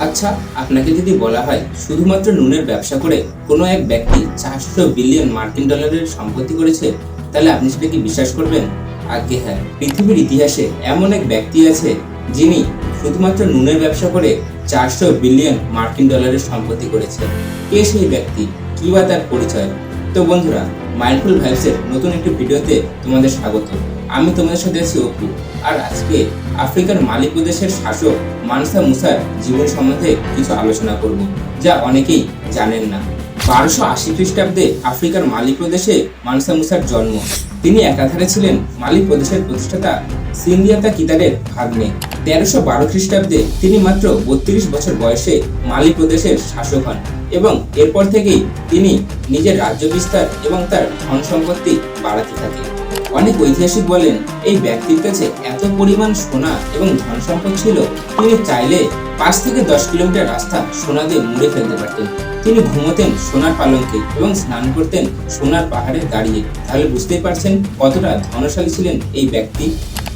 আচ্ছা, আপনাকে যদি বলা হয় শুধুমাত্র নুনের ব্যবসা করে কোনো এক ব্যক্তি 400 বিলিয়ন মার্কিন ডলারের সম্পত্তি করেছে, তাহলে আপনি সেটা কি বিশ্বাস করবেন? আজ্ঞে হ্যাঁ, পৃথিবীর ইতিহাসে এমন এক ব্যক্তি আছে যিনি শুধুমাত্র নুনের ব্যবসা করে 400 বিলিয়ন মার্কিন ডলারের সম্পত্তি করেছে। কে সেই ব্যক্তি, কি বা তার পরিচয়? তো বন্ধুরা, মাইন্ডফুল ভাইবসের নতুন একটি ভিডিওতে তোমাদের স্বাগত। আমি তোমাদের সাথে আছি অপু, আর আজকে আফ্রিকার মালি প্রদেশের শাসক মানসা মুসার জীবন সম্বন্ধে কিছু আলোচনা করব, যা অনেকেই জানেন না। 1280 খ্রিস্টাব্দে আফ্রিকার মালি প্রদেশে মানসা মুসার জন্ম। তিনি একাধারে ছিলেন মালি প্রদেশের প্রতিষ্ঠাতা সিন্দিয়াতা কিতারের ভাগ্নে। 1312 খ্রিস্টাব্দে তিনি মাত্র 32 বছর বয়সে মালি প্রদেশের শাসক হন এবং এরপর থেকেই তিনি নিজের রাজ্য বিস্তার এবং তার ধন সম্পত্তি বাড়াতে থাকেন। অনেক ঐতিহাসিক বলেন এই ব্যক্তির কাছে এত পরিমাণ সোনা এবং ধন সম্পদ ছিল, তিনি চাইলে 5 থেকে 10 কিলোমিটার রাস্তা সোনা দিয়ে মুড়ে ফেলতে পারতেন। তিনি ঘুমোতেন সোনার পালঙ্কে এবং স্নান করতেন সোনার পাহাড়ে দাঁড়িয়ে। তাহলে বুঝতেই পারছেন কতটা ধনশালী ছিলেন এই ব্যক্তি।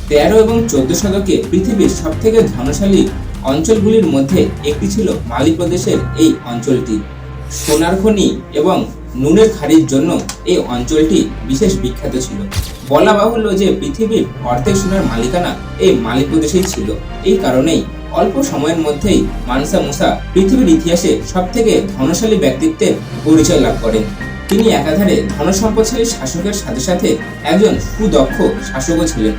13 এবং 14 শতকে পৃথিবীর সব থেকে ধনশালী অঞ্চলগুলির মধ্যে একটি ছিল মালি প্রদেশের এই অঞ্চলটি। সোনার খনি এবং নুনের খাড়ির জন্য এই অঞ্চলটি বিশেষ বিখ্যাত ছিল। বলা বাহুল্য যে পৃথিবীর অর্ধেক সোনার মালিকানা এই মালি প্রদেশেই ছিল। এই কারণেই অল্প সময়ের মধ্যেই মানসা মুসা পৃথিবীর ইতিহাসে সবথেকে ধনশালী ব্যক্তিত্বের পরিচয় লাভ করেন। তিনি একাধারে ধনসম্পদশালী শাসকের সাথে সাথে একজন সুদক্ষ শাসকও ছিলেন।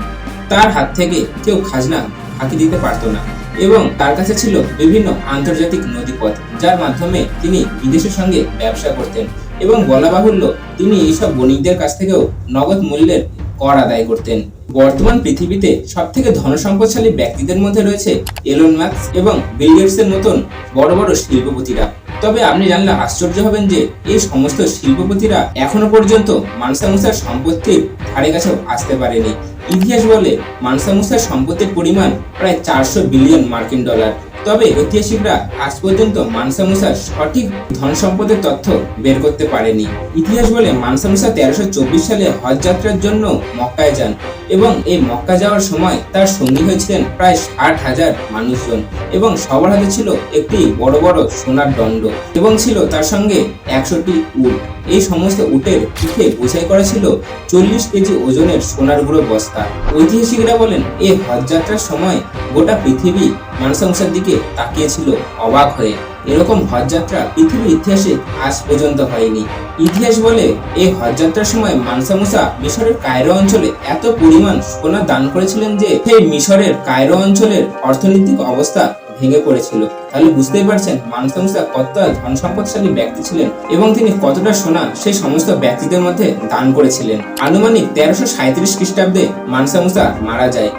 তার হাত থেকে কেউ খাজনা ফাঁকি দিতে পারত না এবং তার কাছে ছিল বিভিন্ন আন্তর্জাতিক নদীপথ, যার মাধ্যমে তিনি বিদেশের সঙ্গে ব্যবসা করতেন এবং বলা বাহুল্য তিনি এইসব বণিকদের কাছ থেকেও নগদ মূল্যের কর আদায় করতেন। বর্তমান পৃথিবীতে সবথেকে ধনসম্পদশালী ব্যক্তিদের মধ্যে রয়েছে এলন মাস্ক এবং বিল গেটসের মতন বড় বড় শিল্পপতিরা। তবে আপনি জানলে আশ্চর্য হবেন যে এই সমস্ত শিল্পপতিরা এখনো পর্যন্ত মানসা মুসার সম্পত্তির ধারে কাছেও আসতে পারেনি। ইতিহাস বলে মানসা মুসার সম্পত্তির পরিমাণ প্রায় 400 বিলিয়ন মার্কিন ডলার। তবে ঐতিহাসিকরা আজ পর্যন্ত মানসা মুসার সঠিক ধন সম্পদের তথ্য বের করতে পারেনি। ইতিহাস বলে মানসা মুসা 1324 সালে হজ যাত্রার জন্য মক্কায় যান এবং এই মক্কা যাওয়ার সময় তার সঙ্গী হয়েছিলেন প্রায় 60,000 মানুষজন এবং সবার হাতে ছিল একটি বড় বড় সোনার দণ্ড এবং ছিল তার সঙ্গে 100টি উট। এই সমস্ত উটের পিঠে বোঝাই করা ছিল 40 কেজি ওজনের সোনার গুঁড়ো বস্তা। ঐতিহাসিকরা বলেন এই হজ যাত্রার সময় গোটা পৃথিবী মানসা মুসার দিকে তাকিয়েছিল অবাক হয়ে। এরকম হজ যাত্রা পৃথিবীর ইতিহাসে আজ পর্যন্ত হয়নি। ইতিহাস বলে এই হজ যাত্রার সময় মানসা মুসা মিশরের কায়রো অঞ্চলে এত পরিমাণ সোনা দান করেছিলেন যে সেই মিশরের কায়রো অঞ্চলের অর্থনৈতিক অবস্থা ভেঙে পড়েছিল। তাহলে বুঝতেই পারছেন মানসা মুসা কতটা ধন সম্পদশালী ব্যক্তি ছিলেন এবং তিনি কতটা সোনা সেই সমস্ত ব্যক্তিদের মধ্যে দান করেছিলেন। আনুমানিক 1337 খ্রিস্টাব্দে মানসা মুসা মারা যায়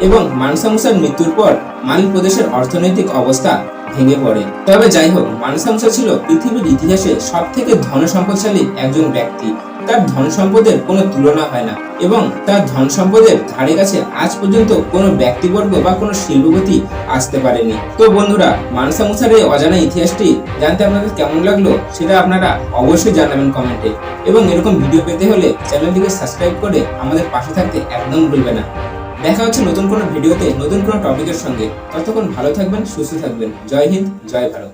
এবং মানসা মুসার মৃত্যুর পর মালি প্রদেশের অর্থনৈতিক অবস্থা ভেঙে পড়ে। তবে যাই হোক, মানসা মুসা ছিল পৃথিবীর ইতিহাসে সব থেকে ধন সম্পদশালী একজন ব্যক্তি। তার ধন সম্পদের কোনো তুলনা হয় না এবং তার ধন সম্পদের ধারে কাছে আজ পর্যন্ত কোনো ব্যক্তিবর্গ বা কোনো শিল্পপতি আসতে পারেনি। তো বন্ধুরা, মানসা মুসার এই অজানা ইতিহাসটি জানতে আপনাদের কেমন লাগলো সেটা আপনারা অবশ্যই জানাবেন কমেন্টে, এবং এরকম ভিডিও পেতে হলে চ্যানেলটিকে সাবস্ক্রাইব করে আমাদের পাশে থাকতে একদম ভুলবে না। দেখা হচ্ছে নতুন কোনো ভিডিওতে নতুন কোনো টপিকের সঙ্গে। ততক্ষণ ভালো থাকবেন, সুস্থ থাকবেন। জয় হিন্দ, জয় ভারত।